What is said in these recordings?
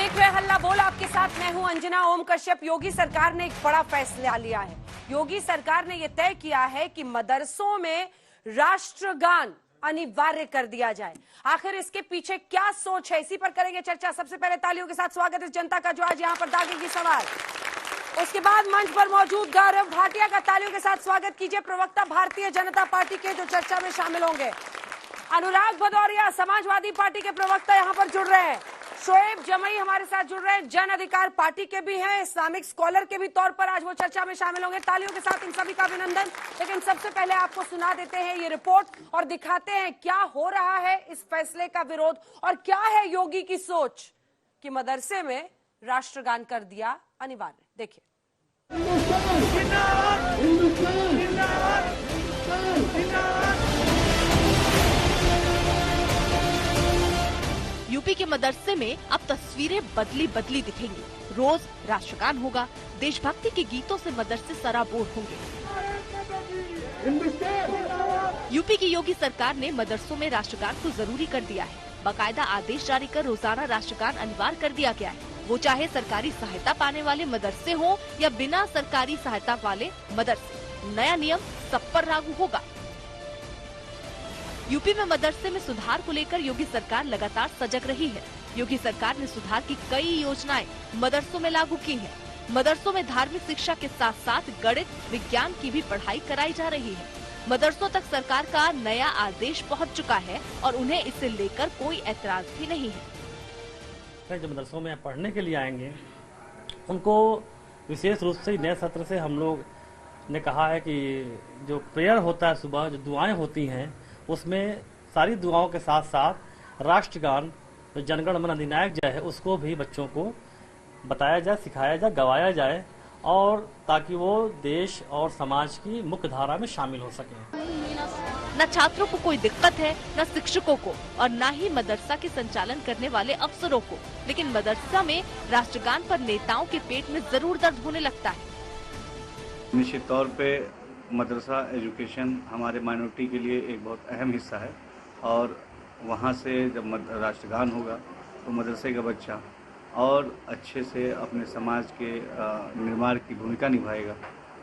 देख रहे हैं हल्ला बोल, आपके साथ मैं हूं अंजना। ओम कश्यप। योगी सरकार ने एक बड़ा फैसला लिया है। योगी सरकार ने यह तय किया है कि मदरसों में राष्ट्रगान अनिवार्य कर दिया जाए। आखिर इसके पीछे क्या सोच है, इसी पर करेंगे चर्चा। सबसे पहले तालियों के साथ स्वागत है जनता का जो आज यहां पर दागेगी सवाल। उसके बाद मंच पर मौजूद गौरव भाटिया का तालियों के साथ स्वागत कीजिए, प्रवक्ता भारतीय जनता पार्टी के, जो चर्चा में शामिल होंगे। अनुराग भदौरिया समाजवादी पार्टी के प्रवक्ता यहां पर जुड़ रहे हैं। शोएब जमई हमारे साथ जुड़ रहे हैं, जन अधिकार पार्टी के भी हैं, इस्लामिक स्कॉलर के भी तौर पर आज वो चर्चा में शामिल होंगे। तालियों के साथ इन सभी का अभिनंदन। लेकिन सबसे पहले आपको सुना देते हैं ये रिपोर्ट और दिखाते हैं क्या हो रहा है इस फैसले का विरोध और क्या है योगी की सोच कि मदरसे में राष्ट्रगान कर दिया अनिवार्य। देखिए। यूपी के मदरसे में अब तस्वीरें बदली बदली दिखेंगी। रोज राष्ट्रगान होगा, देशभक्ति के गीतों से मदरसे सराबोर होंगे। यूपी की योगी सरकार ने मदरसों में राष्ट्रगान को जरूरी कर दिया है। बाकायदा आदेश जारी कर रोजाना राष्ट्रगान अनिवार्य कर दिया गया है। वो चाहे सरकारी सहायता पाने वाले मदरसे हो या बिना सरकारी सहायता वाले मदरसे, नया नियम सब पर लागू होगा। यूपी में मदरसे में सुधार को लेकर योगी सरकार लगातार सजग रही है। योगी सरकार ने सुधार की कई योजनाएं मदरसों में लागू की हैं। मदरसों में धार्मिक शिक्षा के साथ साथ गणित विज्ञान की भी पढ़ाई कराई जा रही है। मदरसों तक सरकार का नया आदेश पहुंच चुका है और उन्हें इसे लेकर कोई ऐतराज भी नहीं है। जो मदरसों में पढ़ने के लिए आएंगे उनको विशेष रूप से नए सत्र से हम लोग ने कहा है कि जो प्रेयर होता है सुबह, जो दुआएं होती हैं, उसमें सारी दुआओं के साथ साथ राष्ट्रगान, जो जनगण मन अधिनायक जय है, उसको भी बच्चों को बताया जाए, सिखाया जाए, गवाया जाए, और ताकि वो देश और समाज की मुख्य धारा में शामिल हो सके। न छात्रों को कोई दिक्कत है, न शिक्षकों को, और न ही मदरसा के संचालन करने वाले अफसरों को। लेकिन मदरसा में राष्ट्रगान पर नेताओं के पेट में जरूर दर्द होने लगता है। निश्चित तौर पे मदरसा एजुकेशन हमारे माइनॉरिटी के लिए एक बहुत अहम हिस्सा है, और वहाँ से जब राष्ट्रगान होगा तो मदरसे का बच्चा और अच्छे से अपने समाज के निर्माण की भूमिका निभाएगा।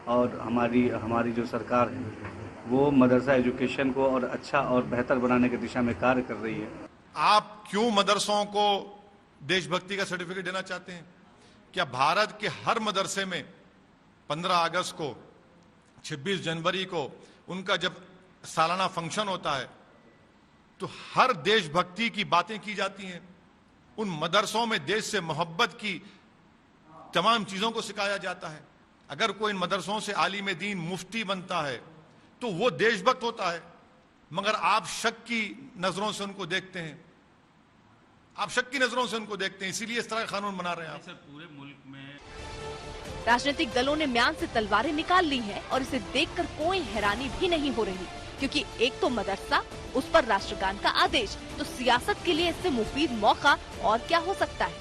और हमारी जो सरकार है वो मदरसा एजुकेशन को और अच्छा और बेहतर बनाने की दिशा में कार्य कर रही है। आप क्यों मदरसों को देशभक्ति का सर्टिफिकेट देना चाहते हैं? क्या भारत के हर मदरसे में 15 अगस्त को, 26 जनवरी को उनका जब सालाना फंक्शन होता है तो हर देशभक्ति की बातें की जाती हैं? उन मदरसों में देश से मोहब्बत की तमाम चीजों को सिखाया जाता है। अगर कोई इन मदरसों से आलिम दीन मुफ्ती बनता है तो वो देशभक्त होता है, मगर आप शक की नजरों से उनको देखते हैं, आप शक की नजरों से उनको देखते हैं, इसीलिए इस तरह का कानून बना रहे हैं आप। सर, पूरे मुल्क में राजनीतिक दलों ने म्यान से तलवारें निकाल ली हैं और इसे देखकर कोई हैरानी भी नहीं हो रही, क्योंकि एक तो मदरसा, उस पर राष्ट्रगान का आदेश, तो सियासत के लिए इससे मुफीद मौका और क्या हो सकता है।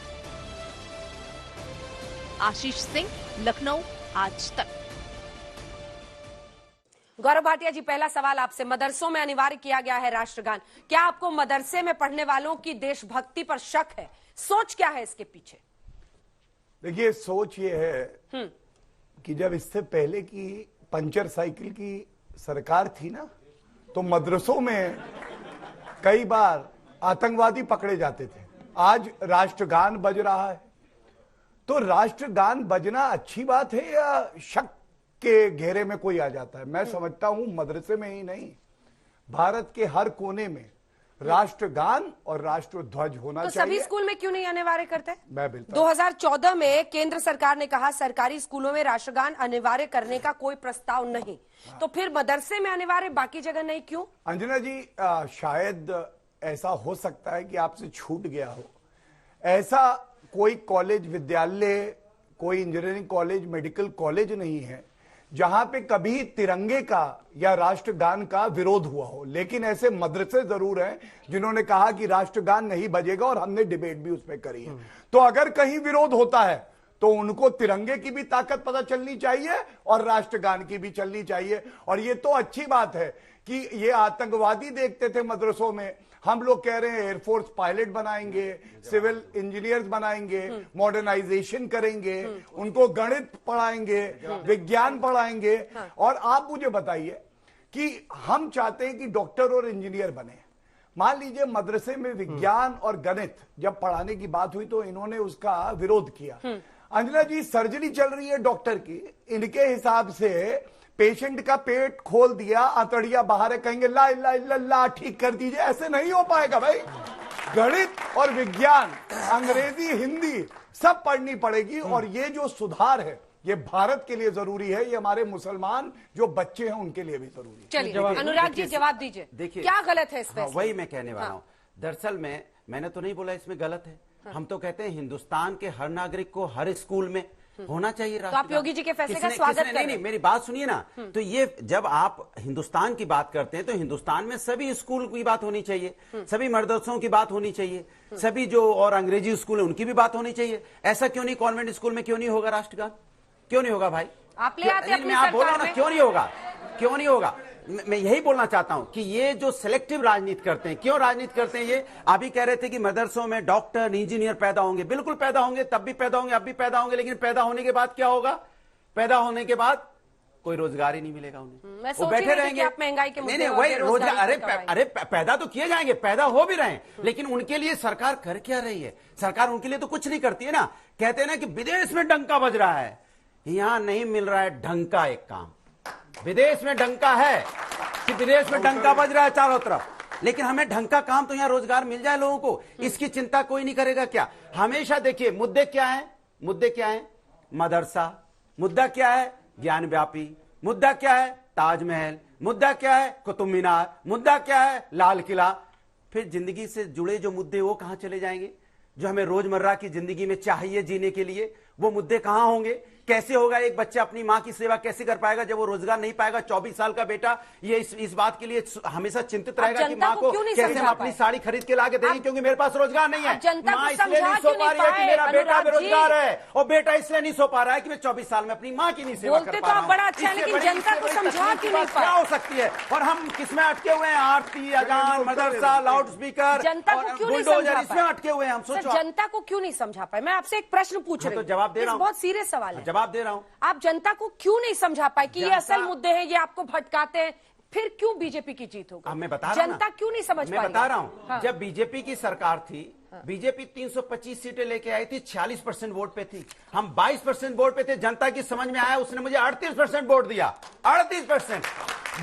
आशीष सिंह, लखनऊ, आज तक। गौरव भाटिया जी, पहला सवाल आपसे। मदरसों में अनिवार्य किया गया है राष्ट्रगान, क्या आपको मदरसे में पढ़ने वालों की देशभक्ति पर शक है? सोच क्या है इसके पीछे? देखिए, सोच ये है कि जब इससे पहले की पंचर साइकिल की सरकार थी ना, तो मदरसों में कई बार आतंकवादी पकड़े जाते थे। आज राष्ट्रगान बज रहा है, तो राष्ट्रगान बजना अच्छी बात है या शक के घेरे में कोई आ जाता है? मैं समझता हूं मदरसे में ही नहीं, भारत के हर कोने में राष्ट्रगान और राष्ट्रध्वज होना तो चाहिए। सभी स्कूल में क्यों नहीं अनिवार्य करते? मैं बिल्कुल 2014 में केंद्र सरकार ने कहा सरकारी स्कूलों में राष्ट्रगान अनिवार्य करने का कोई प्रस्ताव नहीं, तो फिर मदरसे में अनिवार्य, बाकी जगह नहीं, क्यों? अंजना जी, शायद ऐसा हो सकता है कि आपसे छूट गया हो। ऐसा कोई कॉलेज, विद्यालय, कोई इंजीनियरिंग कॉलेज, मेडिकल कॉलेज नहीं है जहां पे कभी तिरंगे का या राष्ट्रगान का विरोध हुआ हो। लेकिन ऐसे मदरसे जरूर हैं जिन्होंने कहा कि राष्ट्रगान नहीं बजेगा, और हमने डिबेट भी उसमें करी है। तो अगर कहीं विरोध होता है तो उनको तिरंगे की भी ताकत पता चलनी चाहिए और राष्ट्रगान की भी चलनी चाहिए। और ये तो अच्छी बात है कि ये आतंकवादी देखते थे मदरसों में, हम लोग कह रहे हैं एयरफोर्स पायलट बनाएंगे, सिविल इंजीनियर्स बनाएंगे, मॉडर्नाइजेशन करेंगे, उनको गणित पढ़ाएंगे, विज्ञान पढ़ाएंगे। और आप मुझे बताइए कि हम चाहते हैं कि डॉक्टर और इंजीनियर बने। मान लीजिए मदरसे में विज्ञान और गणित जब पढ़ाने की बात हुई तो इन्होंने उसका विरोध किया। अंजना जी, सर्जरी चल रही है डॉक्टर की, इनके हिसाब से पेशेंट का पेट खोल दिया, आंतड़िया बाहर है, कहेंगे ला इल्ला इल्लल्लाह, ठीक कर दीजिए। ऐसे नहीं हो पाएगा भाई। गणित और विज्ञान, अंग्रेजी, हिंदी सब पढ़नी पड़ेगी। और ये जो सुधार है ये भारत के लिए जरूरी है, ये हमारे मुसलमान जो बच्चे हैं उनके लिए भी जरूरी है। चलिए अनुराग जी जवाब दीजिए, देखिए क्या गलत है इस फैसले? वही मैं कहने वाला हूँ। दरअसल में मैंने तो नहीं बोला इसमें गलत है। हम तो कहते हैं हिंदुस्तान के हर नागरिक को हर स्कूल में होना चाहिए तो आप योगी जी के फैसले का स्वागत कर रहे हैं? नहीं, मेरी बात सुनिए ना। तो ये जब आप हिंदुस्तान की बात करते हैं तो हिंदुस्तान में सभी स्कूल की बात होनी चाहिए, सभी मदरसों की बात होनी चाहिए, सभी जो और अंग्रेजी स्कूल है उनकी भी बात होनी चाहिए। ऐसा क्यों नहीं कॉन्वेंट स्कूल में क्यों नहीं होगा राष्ट्रगान? क्यों नहीं होगा भाई? आप ले आते अपनी आप बोलो सरकार ना में। क्यों नहीं होगा, क्यों नहीं होगा? मैं यही बोलना चाहता हूं कि ये जो सिलेक्टिव राजनीति करते हैं, क्यों राजनीति करते हैं ये? अभी कह रहे थे कि मदरसों में डॉक्टर इंजीनियर पैदा होंगे, बिल्कुल पैदा होंगे, तब भी पैदा होंगे, अब भी पैदा होंगे, लेकिन पैदा होने के बाद क्या होगा? पैदा होने के बाद कोई रोजगार ही नहीं मिलेगा उन्हें, मैं वो सोच बैठे ही नहीं थी रहेंगे। कि आप महंगाई के मुद्दे नहीं, और वही बेरोजगारी रोजगार, पर कमाएंगे। अरे पैदा तो किए जाएंगे, पैदा हो भी रहे हैं, लेकिन उनके लिए सरकार कर क्या रही है? सरकार उनके लिए तो कुछ नहीं करती है ना। कहते हैं ना कि विदेश में डंका बज रहा है, यहां नहीं मिल रहा है ढंग का एक काम। विदेश में डंका है कि विदेश में डंका बज रहा है चारों तरफ, लेकिन हमें ढंग का काम तो यहाँ रोजगार मिल जाए लोगों को, इसकी चिंता कोई नहीं करेगा क्या? हमेशा देखिए मुद्दे क्या है, मुद्दे क्या है? मदरसा, मुद्दा क्या है? ज्ञान व्यापी, मुद्दा क्या है? ताजमहल, मुद्दा क्या है? कुतुब मीनार, मुद्दा क्या है? लाल किला। फिर जिंदगी से जुड़े जो मुद्दे वो कहां चले जाएंगे? जो हमें रोजमर्रा की जिंदगी में चाहिए जीने के लिए, वो मुद्दे कहां होंगे? कैसे होगा एक बच्चा अपनी मां की सेवा कैसे कर पाएगा जब वो रोजगार नहीं पाएगा? 24 साल का बेटा ये इस बात के लिए हमेशा चिंतित रहेगा कि मां को कैसे हम अपनी साड़ी खरीद के लाके देंगे, क्योंकि मेरे पास रोजगार नहीं है। मां इसलिए नहीं सो पा रही है कि मेरा बेटा बेरोजगार है, और बेटा इसलिए नहीं सो पा रहा है कि मैं 24 साल में अपनी मां की नहीं सेवा कर पा रहा हूं। बड़ा अच्छा है, लेकिन जनता को समझा क्यों नहीं पाए? क्या हो सकती है? और हम किसमें अटके हुए हैं? आरती, अजान, मदरसा, लाउड स्पीकर, जनता को क्यों नहीं समझा इसमें अटके हुए हैं हम। सोचो जनता को क्यों नहीं समझा पाए? मैं आपसे एक प्रश्न पूछ रही हूँ, तो जवाब दे रहा हूं, बहुत सीरियस सवाल है, जवाब दे रहा हूं। आप जनता को क्यों नहीं समझा पाए कि ये असल मुद्दे हैं, ये आपको भटकाते हैं? फिर क्यों बीजेपी की जीत होगी? मैं बता रहा हूं, जनता क्यों नहीं समझ पाई? मैं बता रहा हूं। हाँ। जब बीजेपी की सरकार थी, बीजेपी 325 सीटें लेके आई थी, 46% वोट पे थी, हम 22% वोट पे थे। जनता की समझ में आया, उसने मुझे 38% वोट दिया। 38%।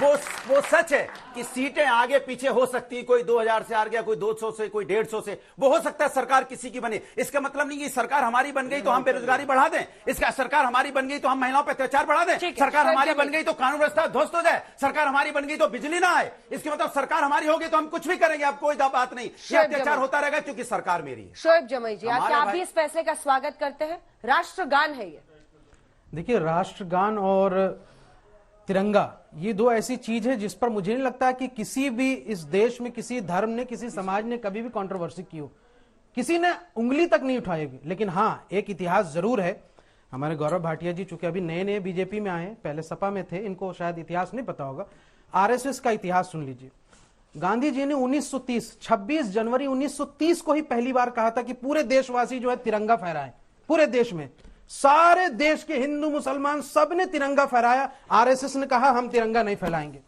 वो सच है कि सीटें आगे पीछे हो सकती है, कोई 2000 से आ गया, कोई 200 से, कोई 150 से, वो हो सकता है सरकार किसी की बने। इसका मतलब नहीं कि सरकार हमारी बन गई तो हम बेरोजगारी बढ़ा दें, इसका सरकार हमारी बन गई तो हम महिलाओं पर अत्याचार बढ़ा दें, सरकार हमारी बन गई तो कानून व्यवस्था ध्वस्त हो जाए, सरकार हमारी बन गई तो बिजली ना आए। इसके मतलब सरकार हमारी होगी तो हम कुछ भी करेंगे, अब कोई बात नहीं, ये अत्याचार होता रहेगा क्योंकि सरकार मेरी है। शोएब जमई जी, क्या आप भी इस फैसले का स्वागत करते हैं? राष्ट्रगान है ये। देखिए, राष्ट्रगान और तिरंगा ये दो ऐसी चीज है जिस पर मुझे नहीं लगता कि किसी भी इस देश में किसी धर्म ने, किसी समाज ने कभी भी कंट्रोवर्सी की हो, किसी ने उंगली तक नहीं उठाएगी। लेकिन हाँ, एक इतिहास जरूर है। हमारे गौरव भाटिया जी चूंकि अभी नए नए बीजेपी में आए, पहले सपा में थे, इनको शायद इतिहास नहीं पता होगा। आरएसएस का इतिहास सुन लीजिए। गांधी जी ने 26 जनवरी 1930 को ही पहली बार कहा था कि पूरे देशवासी जो है तिरंगा फहराएं। पूरे देश में सारे देश के हिंदू मुसलमान सब ने तिरंगा फहराया। आरएसएस ने कहा हम तिरंगा नहीं फहराएंगे,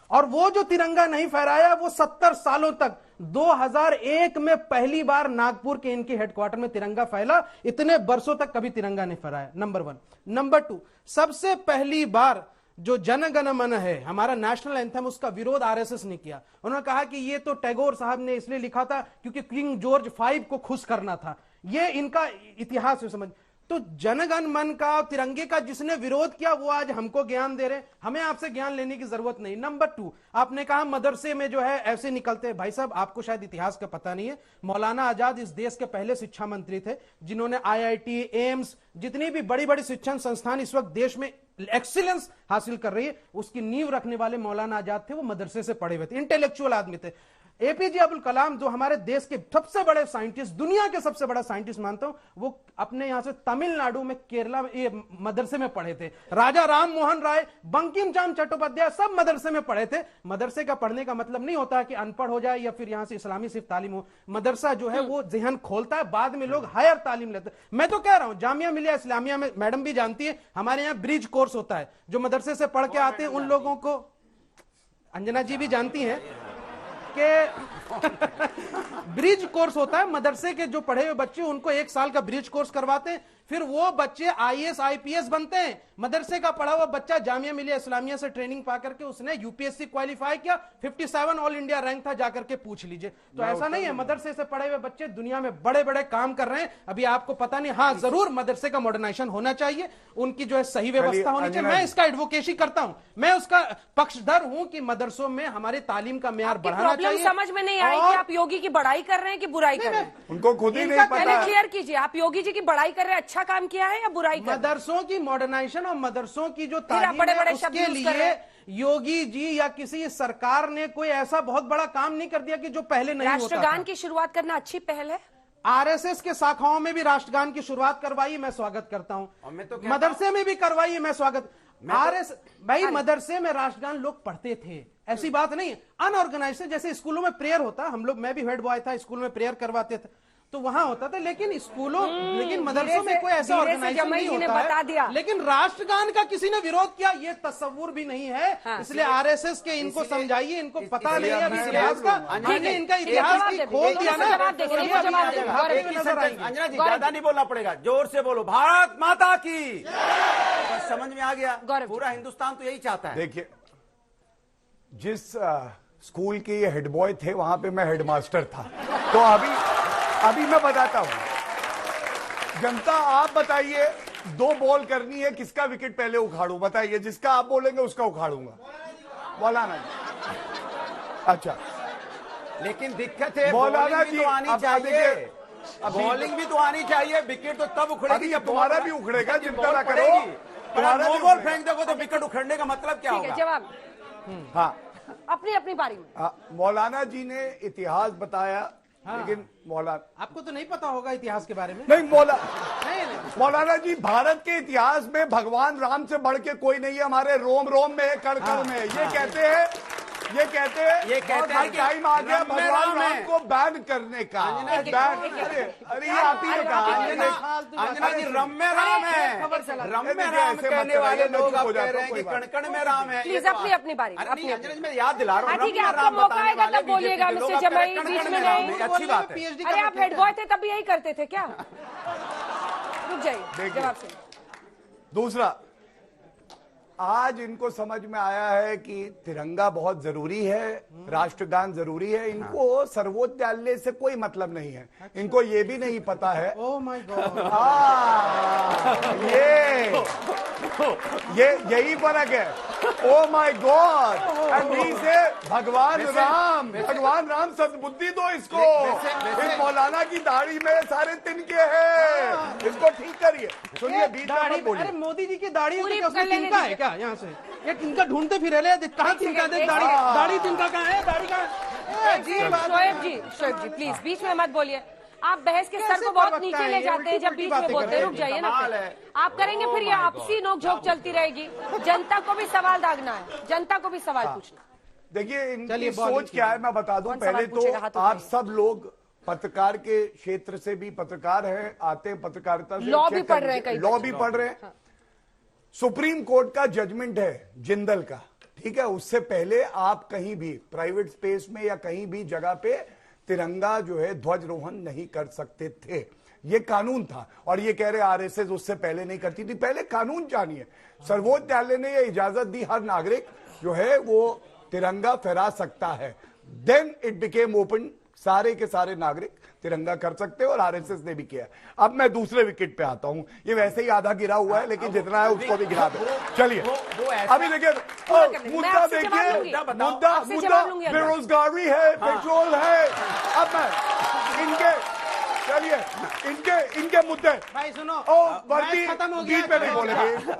और वो जो तिरंगा नहीं फहराया वो 70 सालों तक, 2001 में पहली बार नागपुर के इनके हेडक्वार्टर में तिरंगा फैला। इतने बरसों तक कभी तिरंगा नहीं फहराया, नंबर 1। नंबर 2, सबसे पहली बार जो जन गण मन है, हमारा नेशनल एंथम, उसका विरोध आरएसएस ने किया। उन्होंने कहा कि ये तो टैगोर साहब ने इसलिए लिखा था क्योंकि किंग जॉर्ज V को खुश करना था। ये इनका इतिहास है, समझ। तो जनगण मन का, तिरंगे का जिसने विरोध किया वो आज हमको ज्ञान दे रहे हैं। हमें आपसे ज्ञान लेने की जरूरत नहीं। नंबर 2, आपने कहा मदरसे में जो है ऐसे निकलते हैं। भाई साहब, आपको शायद इतिहास का पता नहीं है, मौलाना आजाद इस देश के पहले शिक्षा मंत्री थे जिन्होंने IIT, एम्स, जितनी भी बड़ी बड़ी शिक्षण संस्थान इस वक्त देश में एक्सीलेंस हासिल कर रही है, उसकी नींव रखने वाले मौलाना आजाद थे। वो मदरसे से पढ़े हुए थे, इंटेलेक्चुअल आदमी थे। एपीजे अब्दुल कलाम जो हमारे देश के सबसे बड़े साइंटिस्ट, दुनिया के सबसे बड़ा साइंटिस्ट मानता हूं, वो अपने यहां से तमिलनाडु में, केरला में, ये मदरसे में पढ़े थे। राजा राम मोहन राय, बंकिम चंद्र चट्टोपाध्याय सब मदरसे में पढ़े थे। मदरसे का पढ़ने का मतलब नहीं होता कि अनपढ़ हो जाए या फिर यहां से इस्लामी सिर्फ तालीम हो। मदरसा जो है वो जहन खोलता है, बाद में लोग हायर तालीम लेते हैं। मैं तो कह रहा हूं जामिया मिलिया इस्लामिया में, मैडम भी जानती है, हमारे यहां ब्रिज कोर्स होता है। जो मदरसे से पढ़ के आते हैं उन लोगों को, अंजना जी भी जानती हैं कि ब्रिज कोर्स होता है। मदरसे के जो पढ़े हुए बच्चे उनको 1 साल का ब्रिज कोर्स करवाते हैं, फिर वो बच्चे आईएएस आईपीएस बनते हैं। मदरसे का पढ़ा हुआ बच्चा जामिया मिलिया इस्लामिया से ट्रेनिंग पा करके उसने यूपीएससी क्वालिफाई किया, 57 ऑल इंडिया रैंक था, जाकर के पूछ लीजिए। तो ऐसा नहीं है, मदरसे से पढ़े हुए बच्चे दुनिया में बड़े बड़े काम कर रहे हैं। अभी आपको पता नहीं, हाँ जरूर मदरसे का मॉडर्नाइजेशन होना चाहिए, उनकी जो है सही व्यवस्था होनी चाहिए। मैं इसका एडवोकेसी करता हूं, मैं उसका पक्षधर हूं कि मदरसों में हमारी तालीम का मेयार बढ़ाना चाहिए। समझ में नहीं आई कि आप योगी की बड़ाई कर रहे हैं कि बुराई कर रहे हैं। उनको खुद ही नहीं इनका पता। पहले क्लियर कीजिए, आप योगी जी की बड़ाई कर रहे हैं, अच्छा काम किया है या बुराई कर रहे हैं? मदरसों की मॉडर्नाइजेशन और मदरसों की जो तालीम बड़े है बड़े शब्द उसके यूज कर रहे लिए हैं। योगी जी या किसी सरकार ने कोई ऐसा बहुत बड़ा काम नहीं कर दिया कि जो पहले नहीं होता था। राष्ट्रगान की शुरुआत करना अच्छी पहल है। आरएसएस के शाखाओं में भी राष्ट्रगान की शुरुआत करवाई, मैं स्वागत करता हूं। मैं तो मदरसे में भी करवाई, मैं स्वागत। भाई मदरसे में राष्ट्रगान लोग पढ़ते थे, ऐसी बात नहीं। अनऑर्गेनाइज, जैसे स्कूलों में प्रेयर होता, हम लोग, मैं भी हेड बॉय था, स्कूल में प्रेयर करवाते थे तो वहां होता था, लेकिन स्कूलों, लेकिन मदरसों में कोई ऐसा ऑर्गेनाइजेशन नहीं होता है। लेकिन राष्ट्रगान का किसी ने विरोध किया, ये तस्वुर भी नहीं है। इसलिए आरएसएस के इनको समझाइए, इनको पता नहीं है अभी इतिहास का, हमने इनका इतिहास खोल दिया ना। अंजना जी ज्यादा नहीं बोलना पड़ेगा, जोर से बोलो, भारत माता की। बस समझ में आ गया, पूरा हिंदुस्तान तो यही चाहता है। देखिए, जिस स्कूल के ये हेड बॉय थे वहां पे मैं हेडमास्टर था, तो अभी मैं बताता हूं। जनता, आप बताइए, 2 बॉल करनी है, किसका विकेट पहले उखाड़ू? बताइए, जिसका आप बोलेंगे उसका उखाड़ूंगा। मौलाना जी। अच्छा, लेकिन दिक्कत है, मौलाना बॉलिंग भी जी तो आनी चाहिए, बॉलिंग भी तो आनी चाहिए। विकेट तो तब उखड़ेगी जब तुम्हारा भी उखड़ेगा, चिंता ना करो। तुम्हारा नो बॉल फेंक दोगे तो विकेट उखड़ने का मतलब क्या होगा? जवाब हाँ, अपनी अपनी बारी में। मौलाना जी ने इतिहास बताया, लेकिन मौलाना, आपको तो नहीं पता होगा इतिहास के बारे में। नहीं, मौलाना जी, भारत के इतिहास में भगवान राम से बढ़ के कोई नहीं है, हमारे रोम रोम में, कण कण में। ये कहते हैं कि टाइम आ गया भगवान राम को बैन करने का। अरे ये आप ही ने कहा। अंजना जी, रम्य राम है, रम्य राम कहने वाले लोग अब कह रहे हैं कि कण में राम है। प्लीज अपनी अपनी बारी। अंजना जी, मैं याद दिला रहा हूँ, ठीक है, आपको मौका आएगा तब बोलिएगा, मिस्टर जमाई, बीच में नहीं। अच्छी बात है। अरे आप हेड बॉय थे तब भी यही करते थे क्या? रुक जाइए, जवाब सुनिए। दूसरा, आज इनको समझ में आया है कि तिरंगा बहुत जरूरी है, राष्ट्रगान जरूरी है। इनको सर्वोच्च न्यायालय से कोई मतलब नहीं है। इनको ये भी नहीं पता है, ओह माय गॉड, ये यही फर्क है। ओ माय गॉड, एंड से भगवान राम सद्बुद्धि दो इसको। इस मौलाना की दाढ़ी में सारे तिनके हैं, इसको ठीक करिए। सुनिए, बीच में मत बोलिए। अरे मोदी जी की दाढ़ी तिनका है क्या? यहाँ से ये तिनका ढूंढते फिर कहाँ तिनका? दाढ़ी तिनका कहाँ है? दाढ़ी कहाँ है? शोएब जी प्लीज बीच में मत बोलिए। आप बहस के स्तर को बहुत नीचे ले जाते हैं जब बीच में बोलते हैं। रुक जाइए ना, आप करेंगे फिर ये आपसी नोकझोंक चलती रहेगी। जनता को भी सवाल दागना है, जनता को भी सवाल पूछना। देखिए, इनकी सोच क्या है मैं बता दूं। पहले तो आप सब लोग पत्रकार के क्षेत्र से भी पत्रकार हैं, आते हैं पत्रकारिता से, लॉ भी पढ़ रहे हैं, लॉ भी पढ़ रहे हैं। सुप्रीम कोर्ट का जजमेंट है जिंदल का, ठीक है। उससे पहले आप कहीं भी प्राइवेट स्पेस में या कहीं भी जगह पे तिरंगा जो है ध्वजारोहण नहीं कर सकते थे। ये कानून था, और ये कह रहे आरएसएस उससे पहले नहीं करती थी। पहले कानून जानिए। सर्वोच्च न्यायालय ने ये इजाजत दी, हर नागरिक जो है वो तिरंगा फहरा सकता है। देन इट बिकेम ओपन, सारे के सारे नागरिक तिरंगा कर सकते हैं, और आरएसएस ने भी किया। अब मैं दूसरे विकेट पे आता हूं। ये वैसे ही आधा गिरा हुआ है, लेकिन जितना है उसको भी गिरा दो। चलिए, अभी देखिए, मुद्दा देखिए, मुद्दा बेरोजगारी है, पेट्रोल है। अब मैं चलिए इनके मुद्दे। भाई सुनो, ओ वर्दी मैच खत्म हो गया, बीच में नहीं बोलेंगे।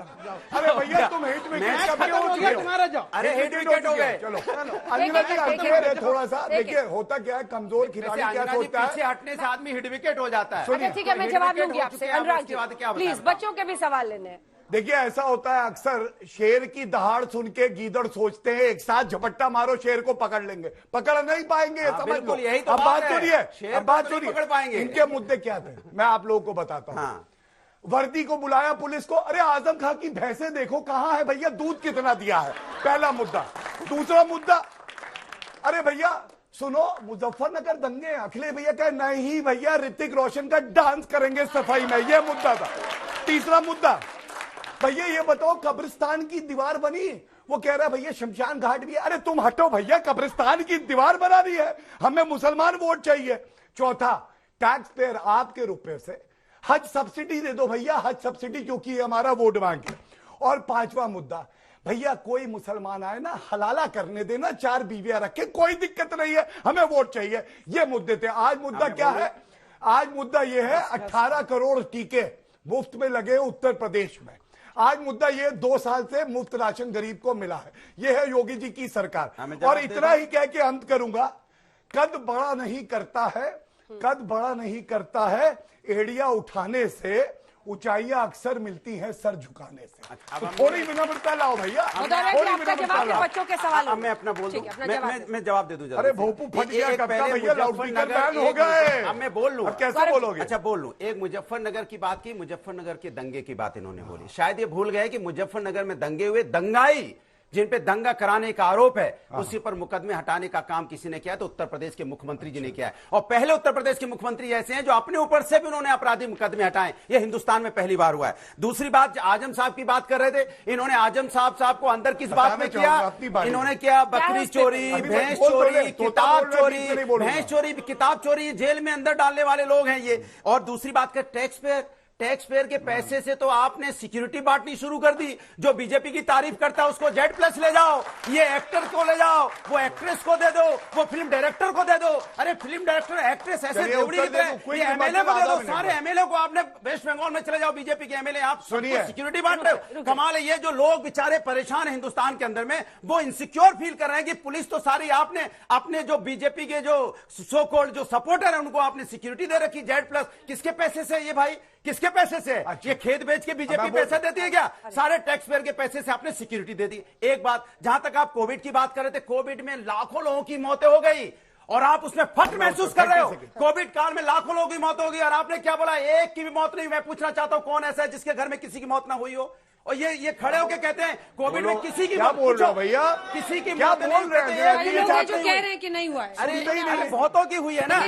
अरे भैया तुम हिट विकेट कब हो चुके हो? तुम्हारा जाओ। अरे हिट विकेट हो गए। चलो अंजना जी अनफेयर है थोड़ा सा। देखिए होता क्या है, कमजोर खिलाड़ी क्या सोचता है, पीछे हटने से आदमी हिट विकेट हो जाता है। अच्छा ठीक है, मैं जवाब लूंगी आपसे। अनुराग जी क्या प्लीज, बच्चों के भी सवाल लेने हैं। देखिए ऐसा होता है अक्सर, शेर की दहाड़ सुन के गीदड़ सोचते हैं एक साथ झपट्टा मारो शेर को पकड़ लेंगे, पकड़ नहीं पाएंगे। हाँ, समझ लो। बिल्कुल, यही तो अब बात बात है। सुनिए, शेर अब को बात तो नहीं सुनिए, पकड़ पाएंगे। इनके मुद्दे क्या थे मैं आप लोगों को बताता हूं। हाँ। वर्दी को बुलाया पुलिस को, अरे आजम खां की भैंसे देखो कहां है भैया, दूध कितना दिया है, पहला मुद्दा। दूसरा मुद्दा, अरे भैया सुनो, मुजफ्फरनगर दंगे, अखिलेश भैया कहे नहीं भैया ऋतिक रोशन का डांस करेंगे सफाई में, यह मुद्दा था। तीसरा मुद्दा, भैया ये बताओ कब्रिस्तान की दीवार बनी, वो कह रहा है भैया शमशान घाट भी है। अरे तुम हटो भैया, कब्रिस्तान की दीवार बना दी है, हमें मुसलमान वोट चाहिए। चौथा, टैक्स पेयर आपके रुपए से हज सब्सिडी दे दो भैया, हज सब्सिडी क्योंकि हमारा वोट बैंक है। और पांचवा मुद्दा, भैया कोई मुसलमान आए ना हलाला करने देना, 4 बीवियां रखे, कोई दिक्कत नहीं है, हमें वोट चाहिए। ये मुद्दे थे। आज मुद्दा क्या है? आज मुद्दा यह है 18 करोड़ टीके मुफ्त में लगे उत्तर प्रदेश में। आज मुद्दा ये 2 साल से मुफ्त राशन गरीब को मिला है। यह है योगी जी की सरकार। और इतना ही कह के अंत करूंगा, कद बड़ा नहीं करता है, कद बड़ा नहीं करता है, एड़िया उठाने से ऊंचाइयां अक्सर मिलती हैं सर झुकाने से। तो थोड़ी विनम्रता लाओ भैया, थोड़ी विनम्रता लाओ। बच्चों के सवाल अब मैं अपना बोल दूं, मैं जवाब दे दूं जरा। अरे भोपू फट गया कब का भैया, लाउडस्पीकर बैन हो गए। अब मैं बोल लूं, कैसे बोलोगे? अच्छा बोल लूं। एक मुजफ्फरनगर की बात की, मुजफ्फरनगर के दंगे की बात इन्होंने बोली। शायद ये भूल गए कि मुजफ्फरनगर में दंगे हुए, दंगाई जिन पे दंगा कराने का आरोप है, उसी पर मुकदमे हटाने का काम किसी ने किया तो उत्तर प्रदेश के मुख्यमंत्री जी ने किया है। और पहले उत्तर प्रदेश के मुख्यमंत्री ऐसे हैं जो अपने ऊपर से भी उन्होंने अपराधी मुकदमे हटाए। ये हिंदुस्तान में पहली बार हुआ है। दूसरी बात, आजम साहब की बात कर रहे थे, इन्होंने आजम साहब को अंदर किस बात में किया? इन्होंने किया बकरी चोरी, भैंस चोरी, किताब चोरी, भैंस चोरी, किताब चोरी, जेल में अंदर डालने वाले लोग हैं ये। और दूसरी बात कर, टैक्स पेयर के पैसे से तो आपने सिक्योरिटी बांटनी शुरू कर दी। जो बीजेपी की तारीफ करता है उसको Z+ ले जाओ, ये एक्टर को ले जाओ, वो एक्ट्रेस को दे दो, वो फिल्म डायरेक्टर को दे दो। अरे फिल्म डायरेक्टर एक्ट्रेस ऐसे देवड़ी एमएलए को दे दो, सारे एमएलए को। आपने वेस्ट बंगाल में चले जाओ, बीजेपी के एमएलए आप सिक्योरिटी बांट रहे हो। कमाल है। ये जो लोग बेचारे परेशान है हिंदुस्तान के अंदर में, वो इनसिक्योर फील कर रहे हैं कि पुलिस तो सारी आपने अपने जो बीजेपी के जो सो कॉल्ड जो सपोर्टर है उनको आपने सिक्योरिटी दे रखी Z+। किसके पैसे से ये भाई, किसके पैसे से? ये खेत बेच के बीजेपी पैसा देती है क्या? सारे टैक्स पेयर के पैसे से आपने सिक्योरिटी दे दी। एक बात, जहां तक आप कोविड की बात कर रहे थे, कोविड में लाखों लोगों की मौतें हो गई और आप उसमें फट महसूस कर रहे हो। कोविड काल में लाखों लोगों की मौत होगी और आपने क्या बोला? एक की भी मौत नहीं। मैं पूछना चाहता हूं कौन ऐसा है जिसके घर में किसी की मौत ना हुई हो? और ये खड़े होकर कहते हैं कोविड में किसी की मौत, बोल रहे हो भैया, किसी की क्या मौत बोल नहीं रहे हैं? जो कह रहे हैं कि नहीं हुआ है। अरे बहुतों की हुई है ना,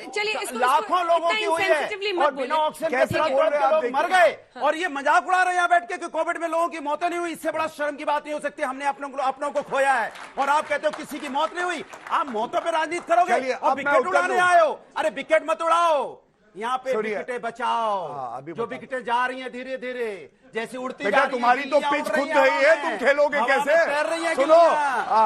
चलिए लाखों लोगों की हुई है और बिना ऑक्सीजन के लोग मर गए। और ये मजाक उड़ा रहे हैं बैठ के कि कोविड में लोगों की मौतें नहीं हुई। इससे बड़ा शर्म की बात नहीं हो सकती। हमने अपनों को खोया है और आप कहते हो किसी की मौत नहीं हुई। आप मौतों पर राजनीति करोगे और विकेट उड़ाने आए हो। अरे विकेट मत उड़ाओ, यहाँ पे विकेटें बचाओ। जो विकेटें जा रही हैं धीरे धीरे, जैसे उड़ती जा रही तुम्हारी तो पिच खुद रही है, तुम खेलोगे कैसे? तैर रही है। सुनो,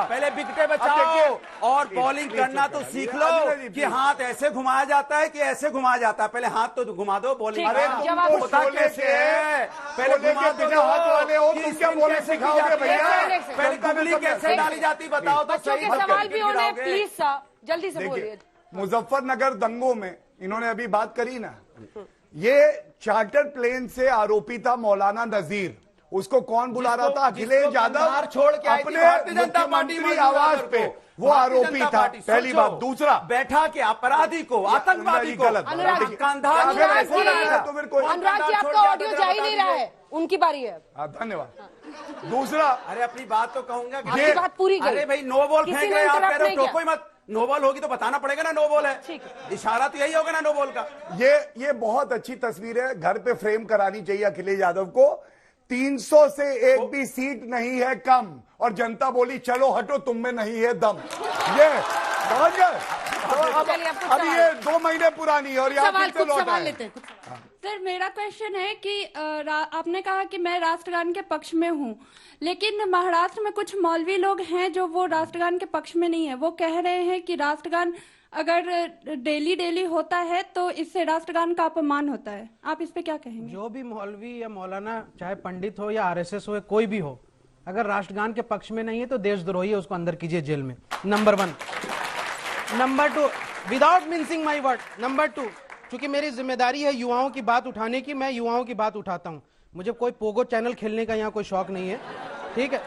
पहले विकेटें बचाओ और बॉलिंग करना तो सीख लो कि हाथ ऐसे घुमाया जाता है कि ऐसे घुमाया जाता है। पहले हाथ तो घुमा दो, बॉलिंग होता कैसे है? पहले घुमा दो हाथ वाले हो, तुम क्या बॉलिंग सिखाओगे भैया? पहले गुगली कैसे डाली जाती बताओ तो सही। सवाल भी होने प्लीज जल्दी से बोलिए। मुजफ्फरनगर दंगों में इन्होंने अभी बात करी ना, ये चार्टर प्लेन से आरोपी था मौलाना नजीर। उसको कौन बुला रहा था? अखिलेश यादव छोड़ के अपने मुख्यमंत्री आवास पे वो आरोपी था। पहली बात। दूसरा, बैठा के अपराधी को, आतंकवादी को अनुराग जी आपका ऑडियो जा ही नहीं रहा है, उनकी बारी है। धन्यवाद। दूसरा, अरे अपनी बात तो कहूंगा कि आपकी बात पूरी अरे भाई नो बॉल फेंक रहे, आप कह रहे हो ठोको ही मत। नो बॉल होगी तो बताना पड़ेगा ना नो बॉल है। इशारा तो यही होगा ना नो बॉल का। ये बहुत अच्छी तस्वीर है, घर पे फ्रेम करानी चाहिए अखिलेश यादव को। 300 से एक भी सीट नहीं है कम और जनता बोली चलो हटो, तुम में नहीं है दम। ये समझ गए? अब ये 2 महीने पुरानी है और यहाँ फिर से सवाल लेते हैं। सर मेरा क्वेश्चन है कि आपने कहा कि मैं राष्ट्रगान के पक्ष में हूँ, लेकिन महाराष्ट्र में कुछ मौलवी लोग हैं जो वो राष्ट्रगान के पक्ष में नहीं है। वो कह रहे हैं कि राष्ट्रगान अगर डेली डेली होता है तो इससे राष्ट्रगान का अपमान होता है। आप इस पे क्या कहेंगे? जो भी मौलवी या मौलाना, चाहे पंडित हो या आरएसएस हो या कोई भी हो, अगर राष्ट्रगान के पक्ष में नहीं है तो देशद्रोही है, उसको अंदर कीजिए जेल में। Number 1। Number 2, without mincing my word, number 2, चूंकि मेरी जिम्मेदारी है युवाओं की बात उठाने की, मैं युवाओं की बात उठाता हूं। मुझे कोई पोगो चैनल खेलने का यहाँ कोई शौक नहीं है, ठीक है।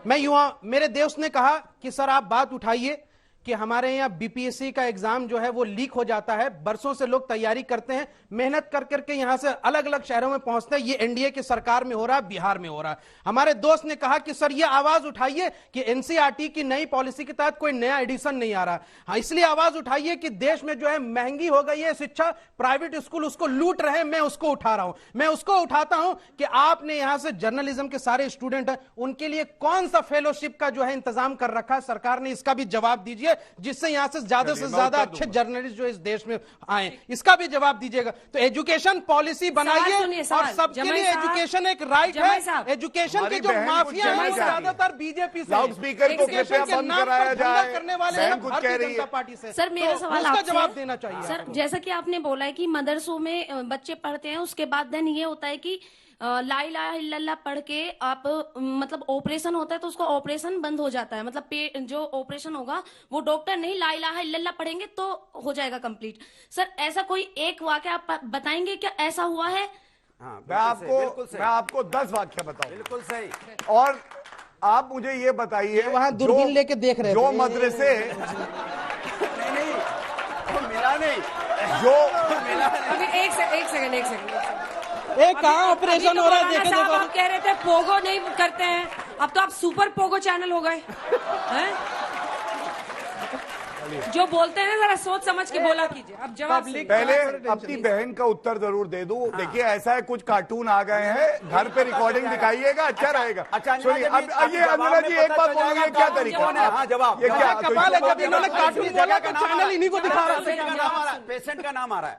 मैं मेरे दोस्त ने कहा कि सर आप बात उठाइए कि हमारे यहाँ बीपीएससी का एग्जाम जो है वो लीक हो जाता है, बरसों से लोग तैयारी करते हैं, मेहनत कर करके यहाँ से अलग अलग शहरों में पहुंचते हैं, ये एनडीए की सरकार में हो रहा है, बिहार में हो रहा है। हमारे दोस्त ने कहा कि सर ये आवाज उठाइए कि एनसीईआरटी की नई पॉलिसी के तहत कोई नया एडिशन नहीं आ रहा। हाँ, इसलिए आवाज उठाइए कि देश में जो है महंगी हो गई है शिक्षा, प्राइवेट स्कूल उसको लूट रहे हैं, मैं उसको उठा रहा हूं। मैं उसको उठाता हूं कि आपने यहां से जर्नलिज्म के सारे स्टूडेंट हैं, उनके लिए कौन सा फेलोशिप का जो है इंतजाम कर रखा है सरकार ने, इसका भी जवाब दीजिए, जिससे यहां से ज्यादा अच्छे जर्नलिस्ट जो इस देश में आए, इसका भी जवाब दीजिएगा। तो एजुकेशन पॉलिसी बनाइए और सबके लिए एजुकेशन एक राइट है। एजुकेशन के जो माफिया है वो ज्यादातर बीजेपी से, लाउड स्पीकर को कृपया बंद कराया जाए, करने वाले हैं भारतीय जनता पार्टी से। सर मेरा सवाल उसका आपसे जवाब देना चाहिए। सर जैसा कि आपने बोला है कि मदरसों में बच्चे पढ़ते हैं, उसके बाद देन ये होता है कि ला इलाहा इल्लल्लाह पढ़ के आप मतलब ऑपरेशन होता है तो उसका ऑपरेशन बंद हो जाता है, मतलब जो ऑपरेशन होगा वो डॉक्टर नहीं ला इलाहा इल्लल्लाह पढ़ेंगे तो हो जाएगा कंप्लीट। सर ऐसा कोई एक वाकया आप बताएंगे क्या ऐसा हुआ है? हाँ, मैं आपको 10 वाक्य बताऊं। बिल्कुल सही। और आप मुझे ये बताइए, वहां दूरबीन लेके देख रहे जो थे। मदरसे नहीं वो मिला नहीं, जो अभी एक सेकंड कहाँ ऑपरेशन हो रहा है, देखे देखो। आप कह रहे थे पोगो नहीं करते हैं, अब तो आप सुपर पोगो चैनल हो गए हैं। जो बोलते हैं जरा सोच समझ के बोला कीजिए। अब जवाब पहले अपनी बहन का उत्तर जरूर दे दूं। देखिए ऐसा है, कुछ कार्टून आ गए हैं, घर पे रिकॉर्डिंग दिखाइएगा, अच्छा रहेगा। सुनिए, अब ये अंजना जी एक बात बोलेंगे, क्या तरीका है? हाँ जवाब, ये क्या कमाल है, जब इन्होंने कार्टून बोला तो चैनल इन्हीं को दिखा रहा था। पेशेंट का नाम आ रहा है,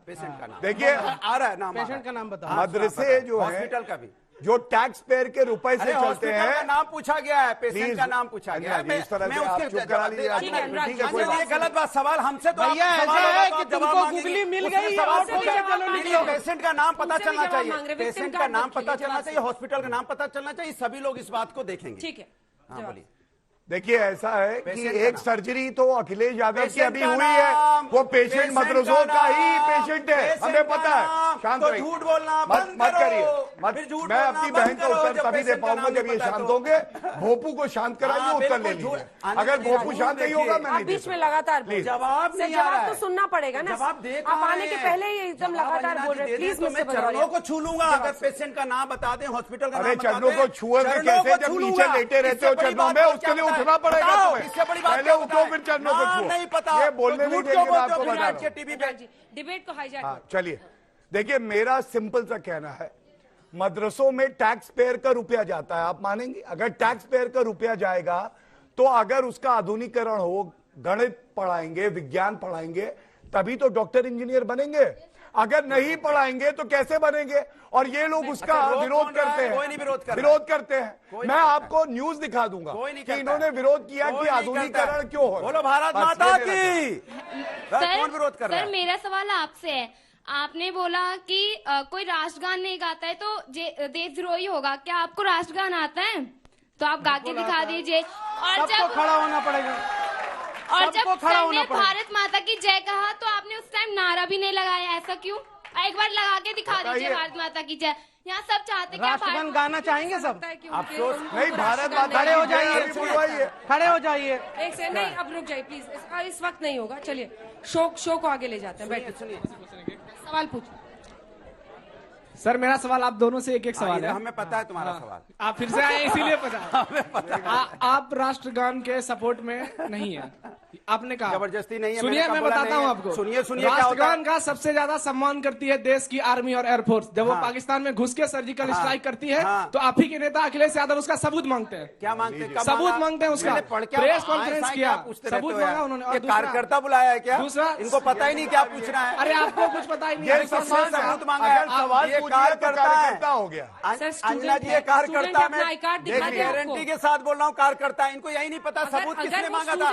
पेशेंट का नाम देखिए आ रहा है, नाम पेशेंट का नाम बताओ। मदरसे जो है, हॉस्पिटल का भी, जो टैक्स पेयर के रुपए से चलते हैं, का नाम पूछा गया है, पेशेंट का नाम पूछा गया है। इस तरह से आप चुप करा लीजिए। ठीक है, कोई ये गलत बात, सवाल हमसे तो भैया ऐसा है कि तुमको गुगली मिल गई और पेशेंट का नाम पता चलना चाहिए, पेशेंट का नाम पता चलना चाहिए, हॉस्पिटल का नाम पता चलना चाहिए, सभी लोग इस बात को देखेंगे। ठीक है, हाँ बोलिए। देखिए ऐसा है कि एक सर्जरी तो अखिलेश यादव की अभी हुई है, वो पेशेंट मदरसों का ही पेशेंट है, हमें पता है। शांत रहिए, झूठ बोलना मत करिए। मैं अपनी बहन का उत्तर तभी दे पाऊंगा जब ये शांत होंगे। भोपू को शांत कराइए, उत्तर ले लीजिए। अगर भोपू शांत नहीं होगा मैं नहीं दे बीच में लगातार जवाब नहीं आ रहा है, तो सुनना पड़ेगा ना। जवाब दे आप आने के पहले ही एकदम लगातार बोल रहे हैं, प्लीज मैं चरणों को छू लूंगा अगर पेशेंट का नाम बता दें, हॉस्पिटल का नाम। अरे चरणों को छुओगे कैसे जब नीचे लेटे रहते हो चरणों में? उसके लिए उठना पड़ेगा। इससे बड़ी बात पहले उठो फिर चरणों को छुओ। नहीं पता, ये बोलने नहीं देंगे, मैं आपको बता रहा हूं। टीवी पे डिबेट को हाईजैक। हाँ, चलिए देखिए, मेरा सिंपल सा कहना है, मदरसों में टैक्स पेयर का रुपया जाता है, आप मानेंगे? अगर टैक्स पेयर का रुपया जाएगा तो अगर उसका आधुनिकीकरण हो, गणित पढ़ाएंगे, विज्ञान पढ़ाएंगे, तभी तो डॉक्टर इंजीनियर बनेंगे। अगर नहीं पढ़ाएंगे तो कैसे बनेंगे? और ये लोग उसका विरोध करते हैं, विरोध करते हैं। मैं आपको न्यूज दिखा दूंगा कि इन्होंने विरोध किया कि आधुनिकीकरण क्यों हो। बोलो भारत माता की। कौन विरोध कर रहा है? सर मेरा सवाल आपसे है, आपने बोला कि कोई राष्ट्रगान नहीं गाता है तो देशद्रोही होगा। क्या आपको राष्ट्रगान आता है? तो आप गा के दिखा दीजिए। और जब खड़ा होना पड़ेगा, और जब सर ने भारत माता की जय कहा तो आपने उस टाइम नारा भी नहीं लगाया, ऐसा क्यों? एक बार लगा के दिखा दीजिए भारत माता की जय। यहाँ सब चाहते हैं राष्ट्रगान गाना चाहेंगे सब। अफसोस नहीं, भारत माता खड़े हो जाइए, खड़े हो जाइए। एक से नहीं, अब रुक जाइए प्लीज, इस वक्त नहीं होगा। चलिए शो को आगे ले जाते हैं, बैठिए। सवाल पूछिए सर। मेरा सवाल आप दोनों से एक सवाल है। हमें पता है तुम्हारा सवाल, आप फिर से आए इसीलिए पता। आप राष्ट्रगान के सपोर्ट में नहीं है, आपने कहा। जबरदस्ती नहीं है। सुनिए मैं बताता हूँ आपको। सुनिए राष्ट्रगान का सबसे ज्यादा सम्मान करती है देश की आर्मी और एयरफोर्स। जब वो पाकिस्तान में घुस के सर्जिकल स्ट्राइक करती है तो आप ही के नेता अखिलेश यादव उसका सबूत मांगते हैं। क्या मांगते हैं? सबूत मांगते हैं उसका। प्रेस कॉन्फ्रेंस किया, सबूत मांगा उन्होंने। कार्यकर्ता बुलाया है क्या? दूसरा, इनको पता ही नहीं क्या पूछना है। अरे आपको कुछ पता ही नहीं, सबूत मांगा है। कार्यकर्ता हो गया। अंजना जी ये कार्यकर्ता, मैं गारंटी के साथ बोल रहा हूँ, कार्यकर्ता। इनको यही नहीं पता सबूत किसने मांगा था।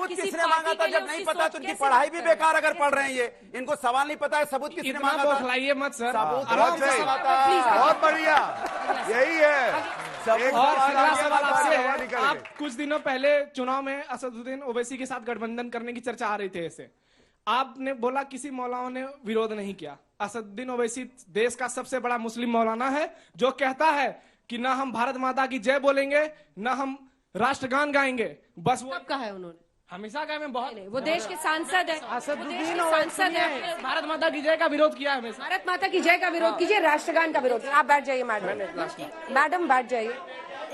सबूत किसी किसने पार्टी मांगा था? के लिए जब नहीं उसकी पता सोच तो इनकी कैसे पढ़ाई भी रखते हैं? बेकार अगर पढ़ रहे हैं ये, इनको सवाल नहीं पता है सबूत किसने इतना मांगा था? बौखलाइए मत सर। सबूत आराम से सही। सवाल- बहुत बढ़िया, यही है। एक और सवाल अगला आ गया, सवाल आपसे सवाल है, निकल आप गए। कुछ दिनों पहले चुनाव में असदुद्दीन ओवैसी के साथ गठबंधन करने की चर्चा आ रही थी ऐसे, आपने बोला किसी मौलाना ने विरोध नहीं किया। असदुद्दीन ओवैसी देश का सबसे बड़ा मुस्लिम मौलाना है जो कहता है कि ना हम भारत माता की जय बोलेंगे ना हम राष्ट्रगान गाएंगे। बस वो कब कहा है उन्होंने? हमेशा कहा, मैं बहुत वो देश के सांसद है, असदुद्दीन सांसद है। भारत माता की जय का विरोध किया है हमेशा। भारत माता की जय का विरोध कीजिए, राष्ट्रगान का विरोध। आप बैठ जाइए मैडम बैठ जाइए।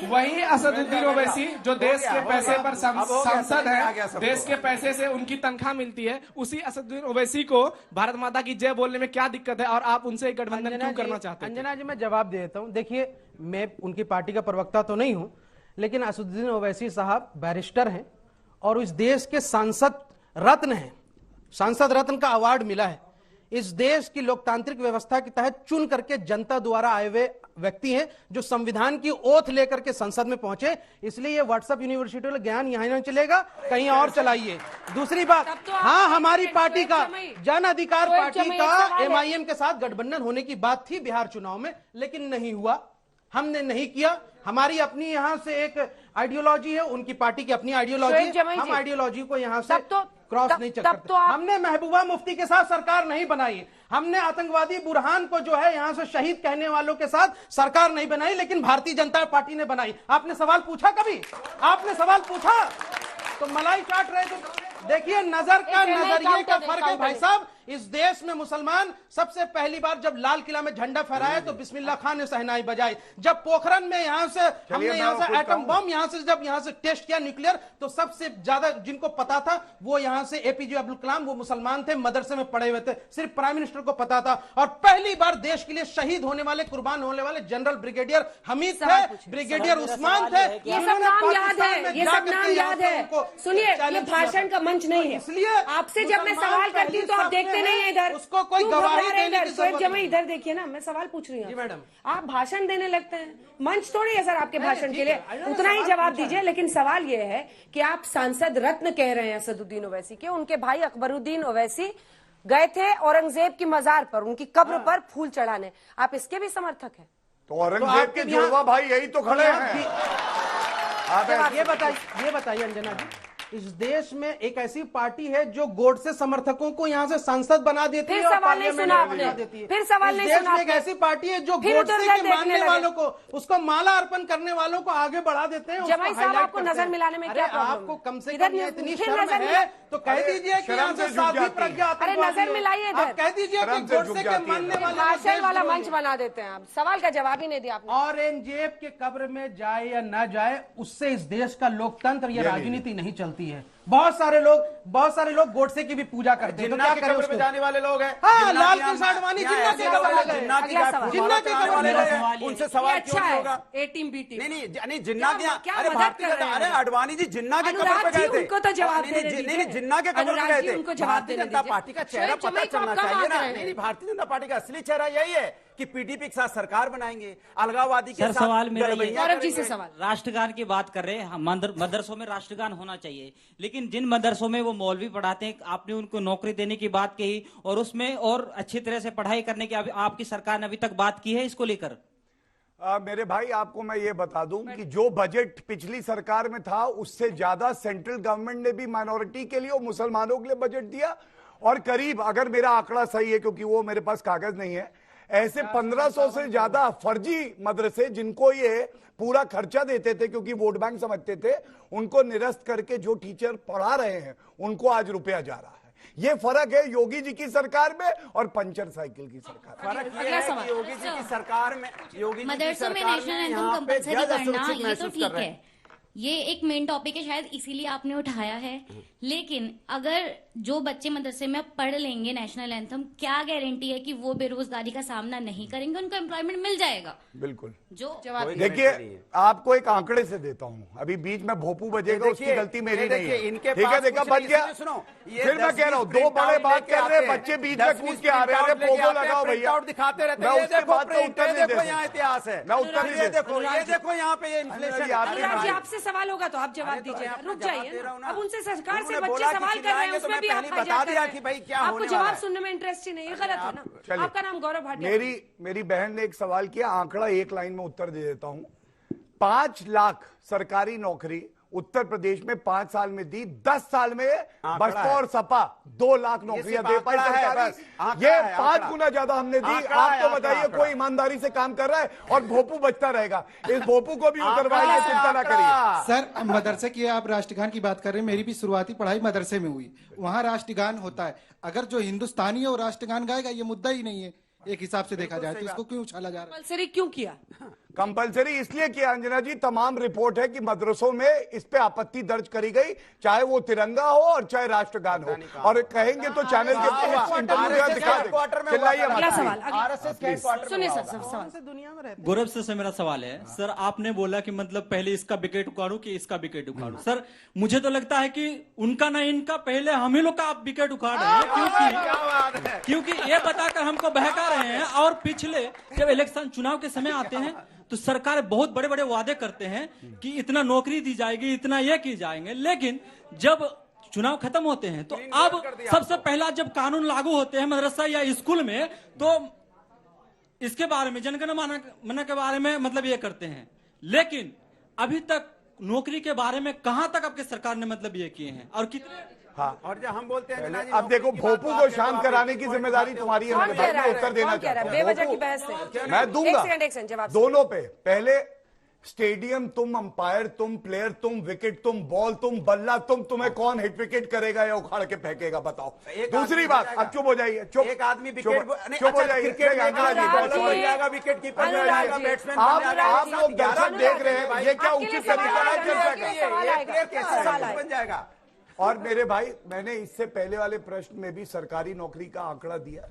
वही असदुद्दीन ओवैसी जो देश के पैसे पर सांसद आ गया है, सब देश के पैसे से उनकी तनख्वाह मिलती है, उसी असदुद्दीन ओवैसी को भारत माता की जय बोलने में क्या दिक्कत है और आप उनसे गठबंधन क्यों करना चाहते हैं? अंजना जी, मैं जवाब दे देता हूं। देखिए, मैं उनकी पार्टी का प्रवक्ता तो नहीं हूं, लेकिन असदुद्दीन ओवैसी साहब बैरिस्टर हैं और इस देश के सांसद रत्न हैं। सांसद रत्न का अवार्ड मिला है। इस देश की लोकतांत्रिक व्यवस्था के तहत चुन करके जनता द्वारा आए हुए व्यक्ति हैं जो संविधान की ओथ लेकर के संसद में पहुंचे। इसलिए ये व्हाट्सएप यूनिवर्सिटी वाला ज्ञान यहां नहीं चलेगा, कहीं और चलाइए। दूसरी बात, हाँ, हमारी पार्टी का जन अधिकार पार्टी का एमआईएम के साथ गठबंधन होने की बात थी बिहार चुनाव में, लेकिन नहीं हुआ, हमने नहीं किया। हमारी अपनी यहां से एक आइडियोलॉजी है, उनकी पार्टी की अपनी आइडियोलॉजी है। हम आइडियोलॉजी को यहां से क्रॉस नहीं करते। हमने महबूबा मुफ्ती के साथ सरकार नहीं बनाई, हमने आतंकवादी बुरहान को जो है यहां से शहीद कहने वालों के साथ सरकार नहीं बनाई, लेकिन भारतीय जनता पार्टी ने बनाई। आपने सवाल पूछा कभी? आपने सवाल पूछा? तो मलाई चाट रहे तो देखिए, नजर का नजरिए का फर्क है भाई साहब। इस देश में मुसलमान सबसे पहली बार जब लाल किला में झंडा फहराया तो बिस्मिल्लाह खान ने सहनाई बजाई। जब पोखरन में यहां से हमने यहां से एटम बम जब यहां से टेस्ट किया न्यूक्लियर, तो सबसे ज्यादा जिनको पता था वो यहां से एपीजे अब्दुल कलाम, वो मुसलमान थे, मदरसे में पढ़े हुए थे, सिर्फ प्राइम मिनिस्टर को पता था। और पहली बार देश के लिए शहीद होने वाले, कुर्बान होने वाले जनरल ब्रिगेडियर हमीद थे, ब्रिगेडियर उस्मान थे। ये सब नाम याद है, ये सब नाम याद है। सुनिए, ये भाषण का मंच नहीं है, इसलिए आपसे जब मैं सवाल करती हूँ तो आप देखते नहीं है इधर। उसको कोई गवाही देने की शोएब जमाई इधर देखिए ना, मैं सवाल पूछ रही हूँ मैडम, आप भाषण देने लगते हैं। मंच थोड़ी है सर आपके भाषण के लिए, उतना ही जवाब दीजिए। लेकिन सवाल ये है कि आप सांसद रत्न कह रहे हैं असदुद्दीन ओवैसी के, उनके भाई अकबरुद्दीन ओवैसी गए थे औरंगजेब की मजार पर, उनकी कब्र पर फूल चढ़ाने, आप इसके भी समर्थक हैं? तो औरंगजेब के जुड़वा भाई यही तो खड़े हैं। आप ये बताइए अंजना जी, इस देश में एक ऐसी पार्टी है जो गोडसे समर्थकों को यहाँ से सांसद बना देती है, फिर सवाल नहीं सुना आपने, फिर सवाल नहीं सुना। एक ऐसी पार्टी है जो गोडसे के मानने वालों को, उसको माला अर्पण करने वालों को आगे बढ़ा देते हैं। जमाई साहब, आपको नजर मिलाने में क्या प्रॉब्लम? आपको कम से कम इतनी शर्म है तो कह दीजिए कि यहाँ से साध्वी प्रज्ञा। अरे नजर मिलाइए इधर, कह दीजिए कि गोडसे के मानने वाले भाषण वाला मंच बना देते हैं। आप सवाल का जवाब ही नहीं दिया आपने। औरंगजेब के कब्र में जाए या ना जाए, उससे इस देश का लोकतंत्र या राजनीति नहीं चलती है। बहुत सारे लोग गोडसे की भी पूजा करते हैं, तो क्या करें उसको? जाने वाले लोग हैं। हाँ, लाल कृष्ण आडवाणी जिन्ना के उनसे सवाल क्यों नहीं होगा? ए टीम बी टीम नहीं, जिन्ना के, अरे भारतीय जनता, अरे आडवाणी जी जिन्ना के कब्र पे गए थे, उनको तो जवाब देने दीजिए। नहीं, जिन्ना के कब्र पे गए थे। उनको जवाब भारतीय देने जनता दीजिए। पार्टी का चेहरा पता चलना चाहिए ना। नहीं, भारतीय जनता पार्टी का असली चेहरा यही है कि पीडीपी के साथ सरकार बनाएंगे, अलगाववादी के साथ। सवाल मेरा गौरव जी से सवाल, राष्ट्रगान की बात कर रहे हैं, मदरसों में राष्ट्रगान होना चाहिए, लेकिन जिन मदरसों में वो मौलवी पढ़ाते हैं, आपने उनको नौकरी देने की बात कही और उसमें और अच्छी तरह से पढ़ाई करने की आपकी सरकार ने अभी तक बात की है इसको लेकर? मेरे भाई, आपको मैं ये बता दूं कि जो बजट पिछली सरकार में था उससे ज्यादा सेंट्रल गवर्नमेंट ने भी माइनॉरिटी के लिए और मुसलमानों के लिए बजट दिया। और करीब, अगर मेरा आंकड़ा सही है क्योंकि वो मेरे पास कागज नहीं है, ऐसे 1500 से ज्यादा फर्जी मदरसे जिनको ये पूरा खर्चा देते थे क्योंकि वोट बैंक समझते थे, उनको निरस्त करके जो टीचर पढ़ा रहे हैं उनको आज रुपया जा रहा है। ये फर्क है योगी जी की सरकार में और पंचर साइकिल की सरकार में। फर्क ये है कि योगी जी की सरकार में, योगी जी की मदरसों में सरकार नेशनल में एंथम यहाँ पे कंपलसरी ज्यादा करना सुरक्षित ये तो महसूस कर ठीक रहे है, हैं। ये एक मेन टॉपिक है, शायद इसीलिए आपने उठाया है। लेकिन अगर जो बच्चे मदरसे में पढ़ लेंगे नेशनल एंथम, क्या गारंटी है कि वो बेरोजगारी का सामना नहीं करेंगे, उनको एम्प्लॉयमेंट मिल जाएगा? बिल्कुल। जो देखिए, आपको एक आंकड़े से देता हूं, अभी बीच में भोपू बजेगा, उसकी गलती मेरी नहीं है, ठीक है? देखा, बच गया। फिर मैं कह रहा हूं, दो बड़े बात कर रहे हैं, बच्चे बीच में कूद के आ रहे हैं, पोगो लगाओ भैया, दिखाते रहते मैं हैं। उसके बाद तो उत्तर नहीं देखो यहाँ इतिहास है, मैं उत्तर नहीं ये देखो यहाँ पे ये इन्फ्लेशन। अनुराग जी, आपसे आपसे सवाल होगा तो आप जवाब दीजिएगा। रुक जाइए, अब उनसे सरकार से उन्होंने बच्चे बोला कि सवाल कर रहे हैं, खिलाएंगे तो उसमें मैं भी आप पहले बता दिया कि भाई क्या आपको होने वाला जवाब है। सुनने में इंटरेस्ट ही नहीं है, गलत है ना। आपका नाम गौरव भाटिया। मेरी बहन ने एक सवाल किया, आंकड़ा एक लाइन में उत्तर दे देता हूं। 5 लाख सरकारी नौकरी उत्तर प्रदेश में 5 साल में दी, 10 साल में बसपा और सपा 2 लाख नौकरियां दे पाई सरकारी। ये 5 गुना ज्यादा हमने दी। आप तो बताइए कोई ईमानदारी से काम कर रहा है और भोपू बचता रहेगा। इस भोपू को भी उतरवाइए, चिंता ना करिए। सर, मदरसे की आप राष्ट्रगान की बात कर रहे हैं, मेरी भी शुरुआती पढ़ाई मदरसे में हुई, वहां राष्ट्रगान होता है। अगर जो हिंदुस्तानी है वो राष्ट्रगान गाएगा, ये मुद्दा ही नहीं है एक हिसाब से देखा जाए तो। इसको क्यों उछाला जा रहा है? कंपल्सरी क्यों किया? कंपल्सरी इसलिए किया अंजना जी, तमाम रिपोर्ट है कि मदरसों में इस पे आपत्ति दर्ज करी गई, चाहे वो तिरंगा हो और चाहे राष्ट्रगान हो। और कहेंगे तो चैनल के इंटरव्यू दिखा दें। चिल्लाइए मत। सुनिए सर, सवाल दुनिया में रहते। गौरव सर से मेरा सवाल है, सर आपने बोला कि मतलब पहले इसका विकेट उखाड़ू कि इसका विकेट उखाड़ू। सर मुझे तो लगता है कि उनका ना इनका, पहले हम ही लोग का आप विकेट उखाड़ रहे हैं, क्योंकि ये बताकर हमको बहका रहे हैं। और पिछले जब इलेक्शन चुनाव के समय आते हैं तो सरकार बहुत बड़े बड़े वादे करते हैं कि इतना नौकरी दी जाएगी, इतना ये की जाएंगे, लेकिन जब चुनाव खत्म होते हैं तो अब सबसे पहला जब कानून लागू होते हैं मदरसा या स्कूल में, तो इसके बारे में जनगणना के बारे में मतलब ये करते हैं, लेकिन अभी तक नौकरी के बारे में कहां तक आपके सरकार ने मतलब ये किए हैं और कितने? हाँ, और जब हम बोलते हैं अब देखो, भोपू को शांत कराने की जिम्मेदारी तुम्हारी है। मैं उत्तर देना चाहता हूं, बेवजह की बहस से मैं दूंगा। एक सेकंड जवाब दोनों पे। पहले स्टेडियम तुम, अंपायर तुम, प्लेयर तुम, विकेट तुम, बॉल तुम, बल्ला तुम, तुम्हें कौन हिट विकेट करेगा या उखाड़ के फेंकेगा बताओ। दूसरी बात, अब चुप हो जाइए, चुप। एक आदमी विकेट, चुप हो जाइए। विकेट कीपर जाएगा, बैट्समैन आप लोग दर्शक देख रहे हैं, ये क्या उचित तरीका है चर्चा का? बन जाएगा। और मेरे भाई, मैंने इससे पहले वाले प्रश्न में भी सरकारी नौकरी का आंकड़ा दिया,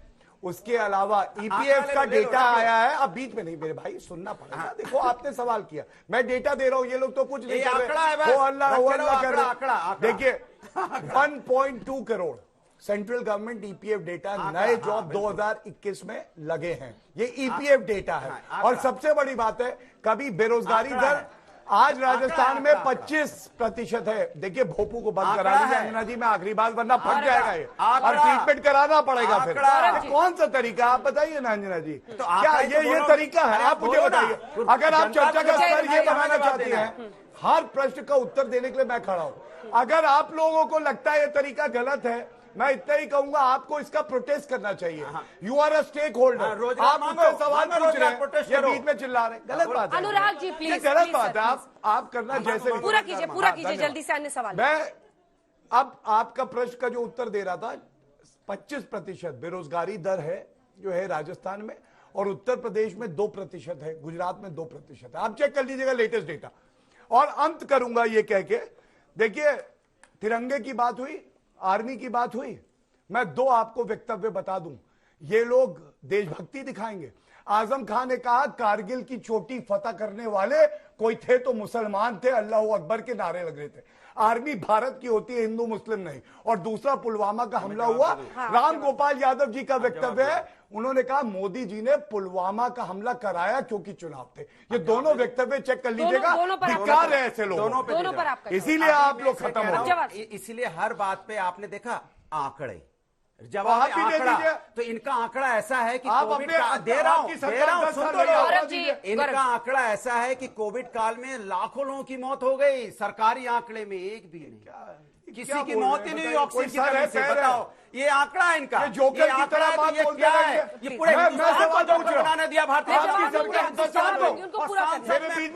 उसके अलावा ईपीएफ का डेटा आया है। अब बीच में नहीं मेरे भाई, सुनना पड़ेगा। देखो, आपने सवाल किया, मैं डेटा दे रहा हूं, ये लोग तो कुछ नहीं कर रहे। वो अल्लाह कर रहे। देखिए 1.2 crore central government EPF data नए जॉब 2021 में लगे हैं। ये ईपीएफ डेटा है। और सबसे बड़ी बात है, कभी बेरोजगारी दर आज राजस्थान में 25% है। देखिए, भोपू को बंद करा दीजिए अंजना जी, मैं आखिरी बात, वरना फट जाएगा ये और ट्रीटमेंट कराना पड़ेगा फिर। कौन सा तरीका आप बताइए ना अंजना जी, तो क्या ये तरीका है? आप मुझे बताइए। अगर आप चर्चा का स्तर ये बनाना चाहती हैं, हर प्रश्न का उत्तर देने के लिए मैं खड़ा हूं। अगर आप लोगों को लगता है ये तरीका गलत है, मैं इतना ही कहूंगा, आपको इसका प्रोटेस्ट करना चाहिए। You are a stakeholder. आप मुझसे सवाल पूछ रहे हैं, ये बीच में चिल्ला रहे हैं, गलत बात है। अनुराग जी प्लीज, गलत बात है। आप करना जैसे पूरा कीजिए जल्दी से, अन्य सवाल। मैं अब आपका प्रश्न का जो उत्तर दे रहा था, 25% बेरोजगारी दर है जो है राजस्थान में, और उत्तर प्रदेश में 2% है, गुजरात में 2% है। आप चेक कर लीजिएगा लेटेस्ट डेटा। और अंत करूंगा ये कह के, देखिए, तिरंगे की बात हुई, आर्मी की बात हुई, मैं 2 आपको वक्तव्य बता दूं। ये लोग देशभक्ति दिखाएंगे। आजम खान ने कहा कारगिल की चोटी फतह करने वाले कोई थे तो मुसलमान थे, अल्लाह अकबर के नारे लग रहे थे। आर्मी भारत की होती है, हिंदू मुस्लिम नहीं। और दूसरा, पुलवामा का हमला हुआ, राम गोपाल यादव जी का वक्तव्य है, उन्होंने कहा मोदी जी ने पुलवामा का हमला कराया क्योंकि चुनाव थे। ये दोनों वक्तव्य चेक कर लीजिएगा, धिक्कार है ऐसे लोग। इसीलिए आप लोग खत्म हो। इसीलिए हर बात पे आपने देखा आंकड़े, जवाब आंकड़ा, तो इनका आंकड़ा ऐसा है कि आप अपने दे रहा हूं, सुन लो, इनका आंकड़ा ऐसा है कि कोविड काल में लाखों लोगों की मौत हो गई, सरकारी आंकड़े में एक भी नहीं, किसी की मौत ही नहीं हुई ऑक्सीजन की कमी से। बताओ, ये आंकड़ा है इनका, ये जोकर की तरह बात बोलते हैं। ये पूरे हिंदुस्तान को डॉक्टर बनाने दिया भारतीय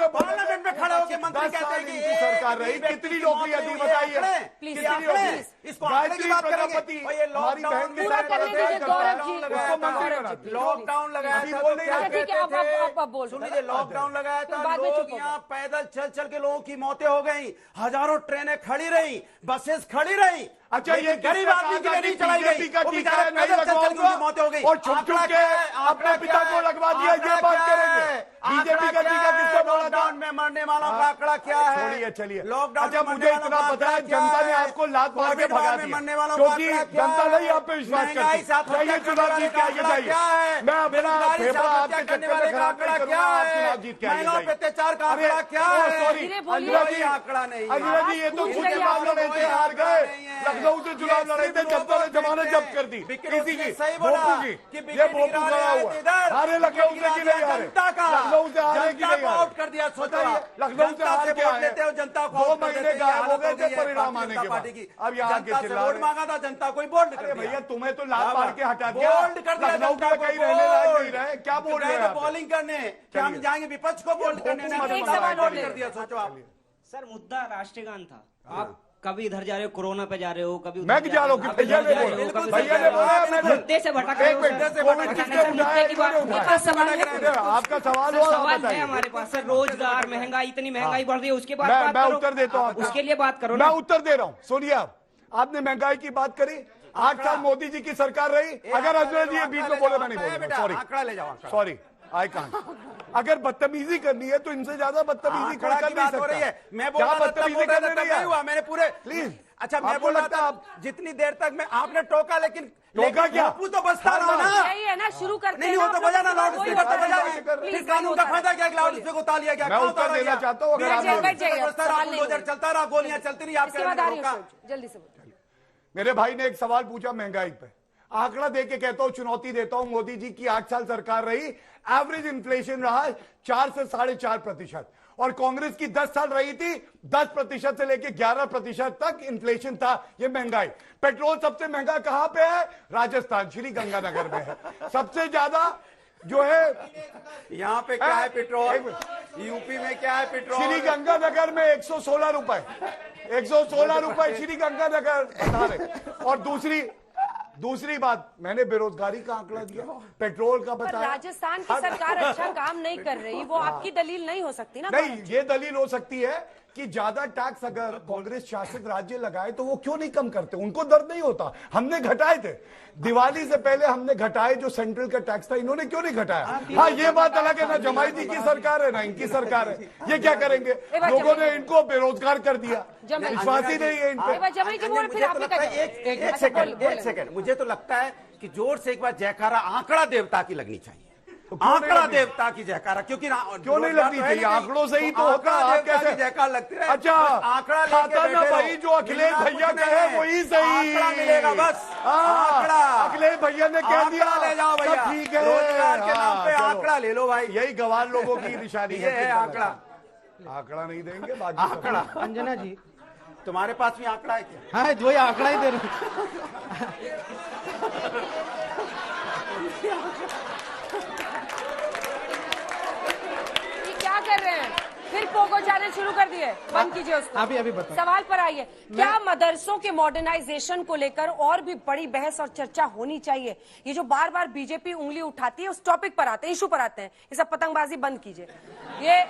पार्लियामेंट में खड़े होकर मंत्री कहते हैं कि सरकार रही, कितनी नौकरियां दी बताइए। इसको आंकड़े की बात करेंगे। ये लॉकडाउन लगाया था, सुनिए, लॉकडाउन लगाया था, लोग यहाँ पैदल चल चल के लोगों की मौतें हो गई, हजारों ट्रेनें खड़ी रही, बस बसेस खड़ी रही। अच्छा, ये गरीब आदमी के लिए नहीं चलाई गई, का टीका नहीं लगवाऊंगा मौत हो गई और छुप के अपने पिता को लगवा दिया, ये बात करेंगे। बीजेपी का टीका किसको बोला था? लॉकडाउन में मरने वालों का आंकड़ा क्या है? छोड़िए, चलिए। लॉकडाउन अच्छा, मुझे इतना पता है, जनता ने आपको लात मार के भगा दिया, मरने वालों का क्योंकि जनता नहीं आप पे विश्वास करती। चाहिए चुनाव जीत के आगे जाइए। मैं अपना फेफड़ा आपके चक्कर में खराब नहीं करूंगा, आप चुनाव जीत के आगे जाइए। अत्याचार का आंकड़ा क्या है? सॉरी अंजना जी, आंकड़ा नहीं। अंजना जी, ये तो खुद चुनाव लड़े थे, हार गए। लखनऊ से चुनाव लड़े थे, जनता ने जमानत जब्त कर दी किसी की, बोपू की। ये बोपू खड़ा हुआ हारे लखनऊ से की नहीं हारे, लखनऊ से हारे की नहीं आउट कर दिया। बताइए, लखनऊ से हार के आए, लेते हो जनता को 2 महीने गायब हो गए थे परिणाम आने के बाद। अब यहाँ के चिल्ला वोट मांगा था जनता को, बोल्ड कर दिया। भैया तुम्हें तो लात मार के हटा दिया, बोल्ड कर दिया। लखनऊ में कहीं रहने लायक नहीं रहे, क्या बोल रहे हैं? बॉलिंग करने क्या हम जाएंगे विपक्ष को बोल्ड करने? बोल्ड कर दिया, सोचो आप। सर मुद्दा राष्ट्रगान था, आप कभी इधर जा रहे हो, कोरोना पे जा रहे हो, कभी मैं जा रहा हूँ, भैया ने बोला मुद्दे से भटक रहे हो सर। आपका सवाल सवाल है हमारे पास सर, रोजगार, महंगाई, इतनी महंगाई बढ़ रही है, उसके बाद मैं उत्तर देता हूँ, उसके लिए बात करो। मैं उत्तर दे रहा हूँ। सुनिए, आपने महंगाई की बात करी, 8 साल मोदी जी की सरकार रही। अगर अजय जी बीच में बोले, मैं नहीं बोलूंगा, सॉरी आंकड़ा ले जाओ, सॉरी आई कांट। अगर बदतमीजी करनी है तो इनसे ज्यादा बदतमीजी कोई कर नहीं सकता है। मैं बोल रहा बदतमीजी करने नहीं हुआ, मैंने पूरे प्लीज। अच्छा, मैं बोल रहा था जितनी देर तक मैं आपने टोका, लेकिन टोका क्या? बापू तो बसता रहा ना, यही है ना, शुरू करते नहीं हो तो बजा ना, लाउड स्पीकर तो बजा। फिर कानून का फायदा क्या? लाउड स्पीकर को तालिया गया। मैं उत्तर देना चाहता हूँ। अगर आप चलता रहा, गोलियां चलती रही, आपके जल्दी से। मेरे भाई ने एक सवाल पूछा महंगाई पे, आंकड़ा दे के कहता हूं, चुनौती देता हूं, मोदी जी की 8 साल सरकार रही, एवरेज इन्फ्लेशन रहा 4 से 4.5%, और कांग्रेस की 10 साल रही थी, 10% से लेके 11% तक इन्फ्लेशन था। ये महंगाई, पेट्रोल सबसे महंगा कहां पे है? राजस्थान, श्री गंगानगर में है सबसे ज्यादा जो है। यहाँ पे क्या है पेट्रोल? यूपी में क्या है पेट्रोल? श्री गंगानगर में 116 रुपए, 116 रुपए श्री गंगानगर बता रहे। और दूसरी बात, मैंने बेरोजगारी का आंकड़ा दिया, पेट्रोल का बताया। राजस्थान की सरकार अच्छा काम नहीं कर रही, वो आपकी दलील नहीं हो सकती ना? नहीं, ये दलील हो सकती है कि ज्यादा टैक्स अगर कांग्रेस शासित राज्य लगाए तो वो क्यों नहीं कम करते, उनको दर्द नहीं होता। हमने घटाए थे, दिवाली से पहले हमने घटाए, जो सेंट्रल का टैक्स था, इन्होंने क्यों नहीं घटाया? हाँ, ये बात अलग है ना, जमाई जी की सरकार है ना इनकी सरकार है, ये क्या करेंगे? लोगों ने इनको बेरोजगार कर दिया, विश्वास ही नहीं है इन पे। एक सेकंड, मुझे तो लगता है कि जोर से एक बार जयकारा आंकड़ा देवता की लगनी चाहिए। आंकड़ा देवता की जयकारा, क्योंकि क्यों नहीं लगनी चाहिए? आंकड़ों से ही तो होता है। कैसे जयकार लगती है? अच्छा, आंकड़ा खाता ना भाई, जो अखिलेश भैया कहे वही सही आंकड़ा मिलेगा बस। आंकड़ा अखिलेश भैया ने कह दिया, ले जाओ भैया, ठीक है, रोजगार के नाम पे आंकड़ा ले लो भाई। यही गवार लोगों की निशानी है, आंकड़ा। आंकड़ा नहीं देंगे, आंकड़ा। अंजना जी, तुम्हारे पास भी आंकड़ा है क्या? हाँ, दो आंकड़ा ही दे रहे। क्या कर रहे हैं? फिर पोगो चैनल शुरू कर दिए, बंद कीजिए उसको। अभी बताओ। सवाल पर आइए, क्या मदरसों के मॉडर्नाइजेशन को लेकर और भी बड़ी बहस और चर्चा होनी चाहिए? ये जो बार बार बीजेपी उंगली उठाती है, उस टॉपिक पर आते हैं, इशू पर आते हैं, ये सब पतंगबाजी बंद कीजिए। ये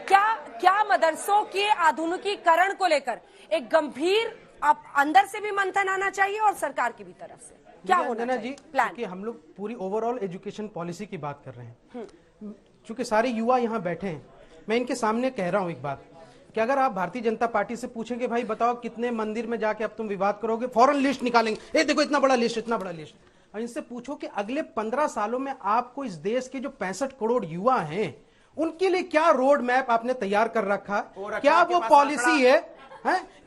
क्या मदरसों के आधुनिकीकरण को लेकर एक गंभीर अंदर से भी मंथन आना चाहिए और सरकार की भी तरफ से क्या होना चाहिए प्लान? कि हम लोग पूरी ओवरऑल एजुकेशन पॉलिसी की बात कर रहे हैं, चूंकि सारे युवा यहाँ बैठे हैं, मैं इनके सामने कह रहा हूं एक बात कि अगर आप भारतीय जनता पार्टी से पूछेंगे, भाई बताओ कितने मंदिर में जाके अब तुम विवाद करोगे, फौरन लिस्ट निकालेंगे, देखो इतना बड़ा लिस्ट, इतना बड़ा लिस्ट। और इनसे पूछो कि अगले 15 सालों में आपको इस देश के जो 65 करोड़ युवा हैं, उनके लिए क्या रोड मैप आपने तैयार कर रखा है? क्या वो पॉलिसी है?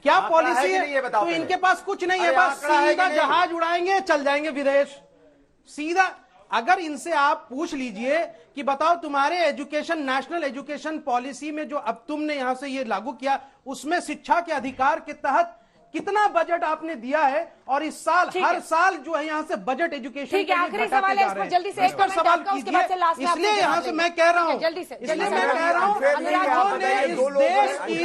क्या पॉलिसी है? तो इनके पास कुछ नहीं है, बस सीधा जहाज उड़ाएंगे, चल जाएंगे विदेश सीधा। अगर इनसे आप पूछ लीजिए कि बताओ तुम्हारे एजुकेशन, नेशनल एजुकेशन पॉलिसी में जो अब तुमने यहां से ये लागू किया, उसमें शिक्षा के अधिकार के तहत कितना बजट आपने दिया है? और इस साल हर साल जो है यहाँ से बजट एजुकेशन ठीक है, आखिरी सवाल है, इस पर जल्दी से इस पर सवाल कीजिए। इसलिए यहाँ से मैं कह रहा हूँ, जल्दी से इसलिए मैं कह रहा हूँ, अनुराग ने इस देश की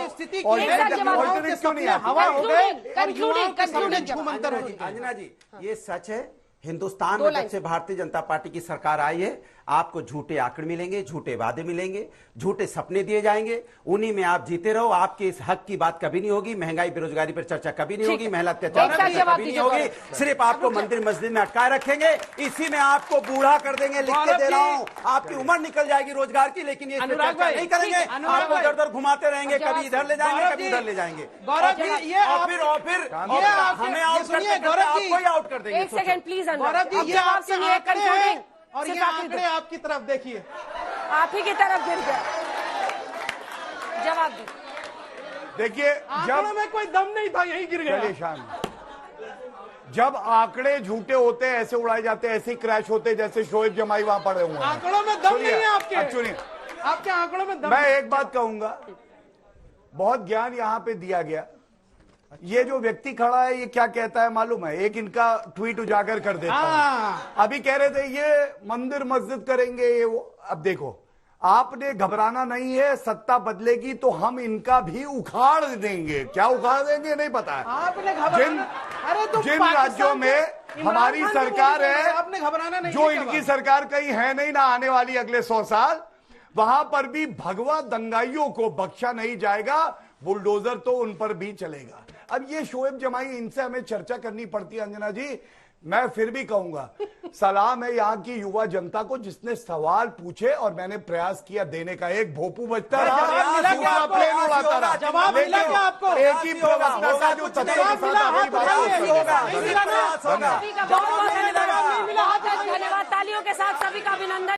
स्थिति की हवा हो गए और युवाओं के सपने छूमंतर हो गए। अंजना जी, ये सच है, हिंदुस्तान में जब से भारतीय जनता पार्टी की सरकार आई है, आपको झूठे आंकड़े मिलेंगे, झूठे वादे मिलेंगे, झूठे सपने दिए जाएंगे, उन्हीं में आप जीते रहो। आपके इस हक की बात कभी नहीं होगी, महंगाई बेरोजगारी पर चर्चा कभी नहीं होगी, महिला अत्याचार पर चर्चा कभी नहीं होगी। सिर्फ आपको मंदिर मस्जिद में अटकाए रखेंगे, इसी में आपको बूढ़ा कर देंगे। लिख के दे रहा हूं, आपकी उम्र निकल जाएगी रोजगार की, लेकिन ये चर्चा नहीं करेंगे। आपको इधर उधर घुमाते रहेंगे, कभी इधर ले जाएंगे, कभी इधर ले जाएंगे। गौरव जी, ये फिर हमें आउट करते करते आपको ही आउट कर देंगे। एक सेकंड प्लीज, गौरव जी, ये जवाब सुनिए, कंक्लूडिंग और ये आंकड़े आपकी तरफ देखिए, आप ही की तरफ गिर गया। जवाब दीजिए। देखिए, आंकड़ों में कोई दम नहीं था, यही गिर गया। शांत। जब आंकड़े झूठे होते हैं, ऐसे उड़ाए जाते हैं, ऐसे क्रैश होते हैं, जैसे शोएब जमाई वहां पड़े हुए हैं। आंकड़ों में दम नहीं है आपके। सुनिए, आपके आंकड़ों में दम। मैं एक बात कहूंगा, बहुत ज्ञान यहां पे दिया गया। ये जो व्यक्ति खड़ा है, ये क्या कहता है मालूम है? एक इनका ट्वीट उजागर कर देता है। अभी कह रहे थे ये मंदिर मस्जिद करेंगे, ये वो। अब देखो, आपने घबराना नहीं है, सत्ता बदलेगी तो हम इनका भी उखाड़ देंगे। क्या उखाड़ देंगे नहीं पता है। आपने जिन राज्यों में हमारी सरकार है, आपने घबराना नहीं, जो इनकी सरकार कहीं है नहीं ना आने वाली अगले 100 साल, वहां पर भी भगवा दंगाइयों को बख्शा नहीं जाएगा। बुलडोजर तो उन पर भी चलेगा। अब ये शोएब जमाई, इनसे हमें चर्चा करनी पड़ती है। अंजना जी, मैं फिर भी कहूंगा, सलाम है यहाँ की युवा जनता को जिसने सवाल पूछे और मैंने प्रयास किया देने का। एक भोपू बचता रहा, प्लेन उड़ाता रहा, जवाब मिला क्या आपको? एक ही प्रवक्ता का जो तथ्य के साथ आपकी बात धन्यवाद, तालियों के साथ सभी का अभिनंदन।